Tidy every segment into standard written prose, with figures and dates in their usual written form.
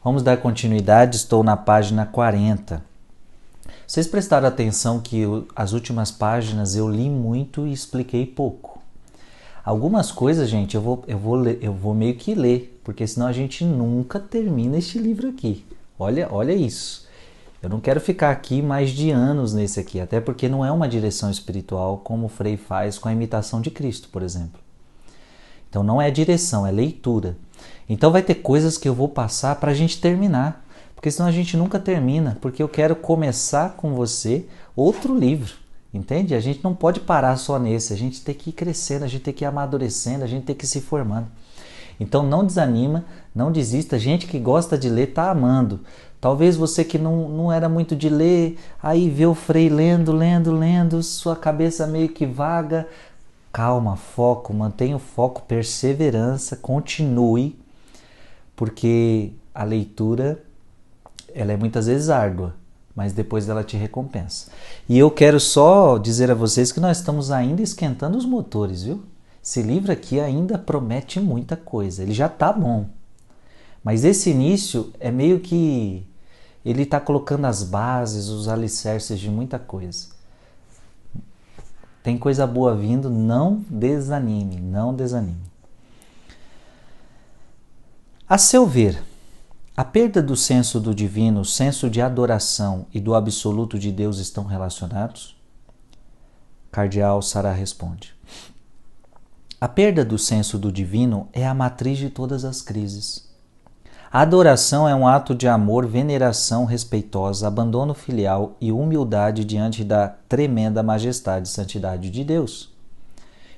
Vamos dar continuidade, estou na página 40. Vocês prestaram atenção que as últimas páginas eu li muito e expliquei pouco. Algumas coisas, gente, eu vou meio que ler, porque senão a gente nunca termina este livro aqui. Olha isso. Eu não quero ficar aqui mais de anos nesse aqui, até porque não é uma direção espiritual como o Frei faz com a imitação de Cristo, por exemplo. Então não é direção, é leitura. Então vai ter coisas que eu vou passar para a gente terminar, porque senão a gente nunca termina, porque eu quero começar com você outro livro, entende? A gente não pode parar só nesse, a gente tem que ir crescendo, a gente tem que ir amadurecendo, a gente tem que ir se formando. Então não desanima, não desista, gente que gosta de ler está amando. Talvez você que não era muito de ler, aí vê o Frei lendo, sua cabeça meio que vaga. Calma, foco, mantenha o foco, perseverança, continue, porque a leitura ela é muitas vezes árdua, mas depois ela te recompensa. E eu quero só dizer a vocês que nós estamos ainda esquentando os motores, viu? Esse livro aqui ainda promete muita coisa, ele já está bom. Mas esse início é meio que ele está colocando as bases, os alicerces de muita coisa. Tem coisa boa vindo, não desanime, não desanime. A seu ver, a perda do senso do divino, o senso de adoração e do absoluto de Deus estão relacionados? Cardeal Sará responde. A perda do senso do divino é a matriz de todas as crises. A adoração é um ato de amor, veneração respeitosa, abandono filial e humildade diante da tremenda majestade e santidade de Deus.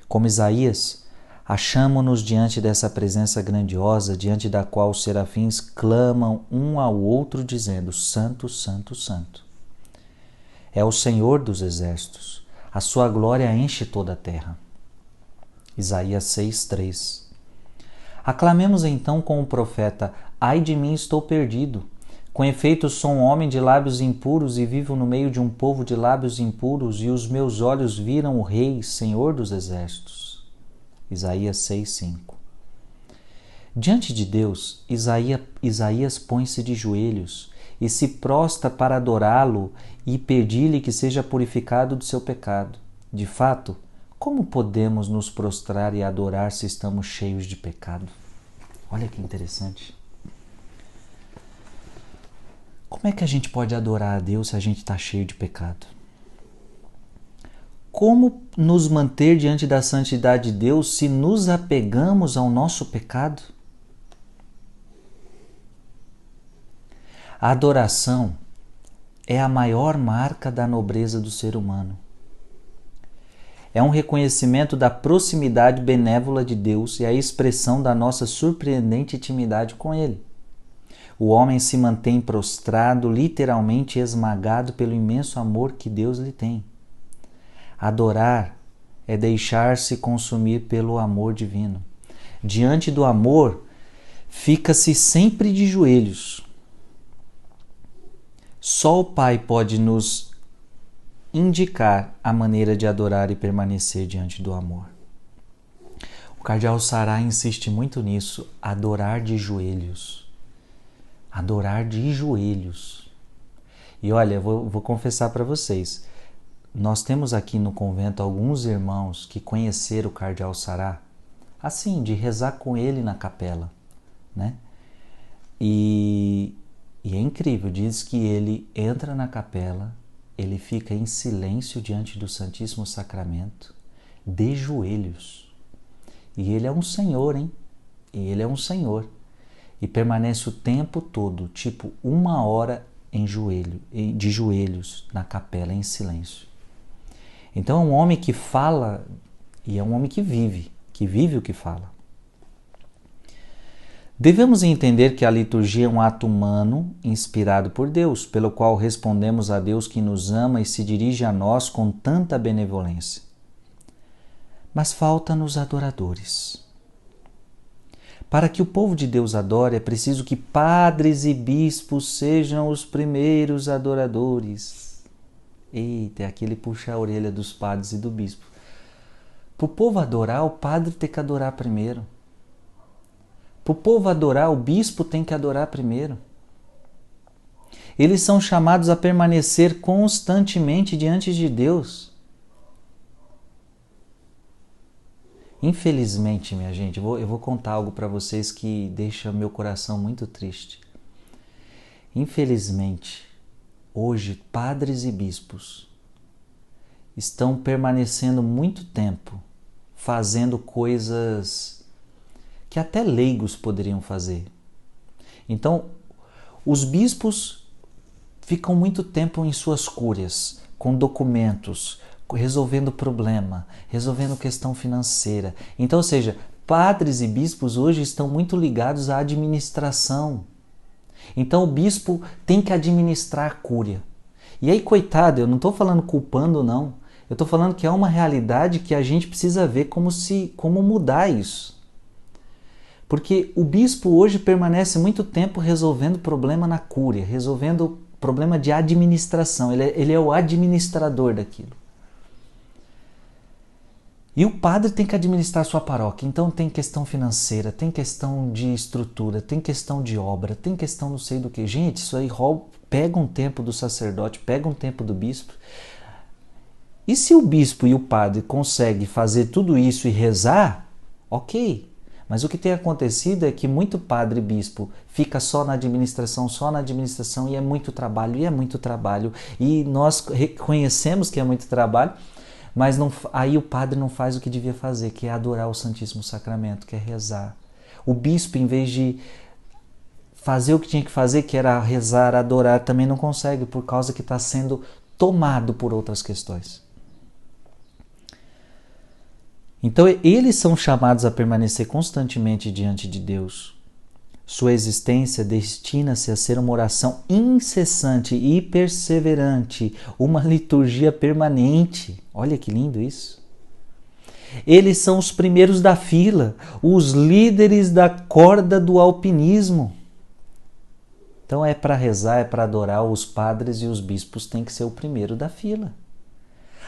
Como Isaías, achamo-nos diante dessa presença grandiosa, diante da qual os serafins clamam um ao outro, dizendo: Santo, Santo, Santo. É o Senhor dos exércitos, a sua glória enche toda a terra. Isaías 6:3. Aclamemos então com o profeta: Ai de mim, estou perdido. Com efeito, sou um homem de lábios impuros e vivo no meio de um povo de lábios impuros, e os meus olhos viram o Rei, Senhor dos exércitos. Isaías 6:5. Diante de Deus, Isaías põe-se de joelhos e se prostra para adorá-lo e pedir-lhe que seja purificado do seu pecado. De fato, como podemos nos prostrar e adorar se estamos cheios de pecado? Olha que interessante. Como é que a gente pode adorar a Deus se a gente está cheio de pecado? Como nos manter diante da santidade de Deus se nos apegamos ao nosso pecado? A adoração é a maior marca da nobreza do ser humano. É um reconhecimento da proximidade benévola de Deus e a expressão da nossa surpreendente intimidade com Ele. O homem se mantém prostrado, literalmente esmagado pelo imenso amor que Deus lhe tem. Adorar é deixar-se consumir pelo amor divino. Diante do amor, fica-se sempre de joelhos. Só o Pai pode nos indicar a maneira de adorar e permanecer diante do amor. O Cardeal Sará insiste muito nisso, adorar de joelhos. Adorar de joelhos. E olha, eu vou confessar para vocês, nós temos aqui no convento alguns irmãos que conheceram o Cardeal Sará, assim, de rezar com ele na capela, né? E é incrível, diz que ele entra na capela, ele fica em silêncio diante do Santíssimo Sacramento, de joelhos. E ele é um senhor, hein? E ele é um senhor. E permanece o tempo todo, tipo 1 hora de joelhos na capela, em silêncio. Então é um homem que fala e é um homem que vive o que fala. Devemos entender que a liturgia é um ato humano inspirado por Deus, pelo qual respondemos a Deus que nos ama e se dirige a nós com tanta benevolência. Mas falta-nos adoradores. Para que o povo de Deus adore, é preciso que padres e bispos sejam os primeiros adoradores. Eita, aqui ele puxa a orelha dos padres e do bispo. Para o povo adorar, o padre tem que adorar primeiro. Para o povo adorar, o bispo tem que adorar primeiro. Eles são chamados a permanecer constantemente diante de Deus. Infelizmente, minha gente, eu vou contar algo para vocês que deixa meu coração muito triste. Infelizmente, hoje, padres e bispos estão permanecendo muito tempo fazendo coisas que até leigos poderiam fazer. Então, os bispos ficam muito tempo em suas cúrias, com documentos, resolvendo problema, resolvendo questão financeira. Então, ou seja, padres e bispos hoje estão muito ligados à administração. Então, o bispo tem que administrar a cúria. E aí, coitado, eu não estou falando culpando, não. Eu estou falando que é uma realidade que a gente precisa ver como mudar isso. Porque o bispo hoje permanece muito tempo resolvendo problema na cúria, resolvendo problema de administração. Ele é o administrador daquilo. E o padre tem que administrar sua paróquia. Então tem questão financeira, tem questão de estrutura, tem questão de obra, tem questão não sei do que. Gente, isso aí pega um tempo do sacerdote, pega um tempo do bispo. E se o bispo e o padre conseguem fazer tudo isso e rezar, ok. Mas o que tem acontecido é que muito padre e bispo fica só na administração, e é muito trabalho, e nós reconhecemos que é muito trabalho, mas aí o padre não faz o que devia fazer, que é adorar o Santíssimo Sacramento, que é rezar. O bispo, em vez de fazer o que tinha que fazer, que era rezar, adorar, também não consegue, por causa que está sendo tomado por outras questões. Então, eles são chamados a permanecer constantemente diante de Deus. Sua existência destina-se a ser uma oração incessante e perseverante, uma liturgia permanente. Olha que lindo isso. Eles são os primeiros da fila, os líderes da corda do alpinismo. Então, é para rezar, é para adorar, os padres e os bispos têm que ser o primeiro da fila.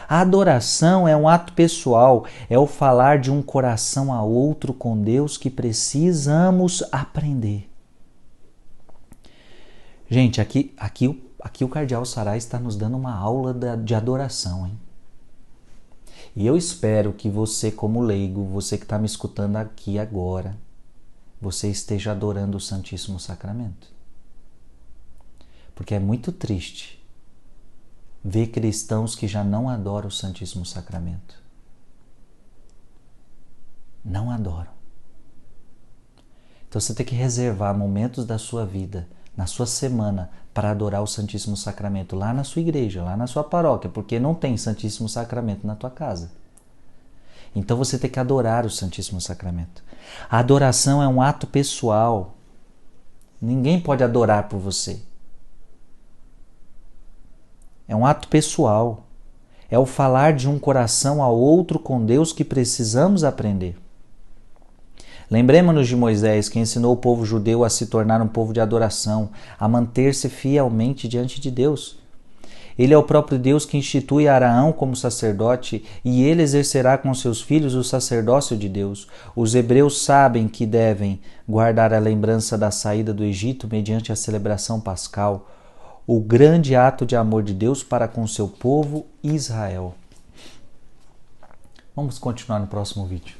A adoração é um ato pessoal, é o falar de um coração a outro com Deus que precisamos aprender. Gente, aqui o Cardeal Saraiva está nos dando uma aula de adoração, hein? E eu espero que você, como leigo, você que está me escutando aqui agora, você esteja adorando o Santíssimo Sacramento. Porque é muito triste ver cristãos que já não adoram o Santíssimo Sacramento. Não adoram. Então você tem que reservar momentos da sua vida, na sua semana, para adorar o Santíssimo Sacramento lá na sua igreja, lá na sua paróquia, porque não tem Santíssimo Sacramento na tua casa. Então você tem que adorar o Santíssimo Sacramento. A adoração é um ato pessoal. Ninguém pode adorar por você. É um ato pessoal. É o falar de um coração ao outro com Deus que precisamos aprender. Lembremos-nos de Moisés, que ensinou o povo judeu a se tornar um povo de adoração, a manter-se fielmente diante de Deus. Ele é o próprio Deus que institui Araão como sacerdote e ele exercerá com seus filhos o sacerdócio de Deus. Os hebreus sabem que devem guardar a lembrança da saída do Egito mediante a celebração pascal, o grande ato de amor de Deus para com seu povo Israel. Vamos continuar no próximo vídeo.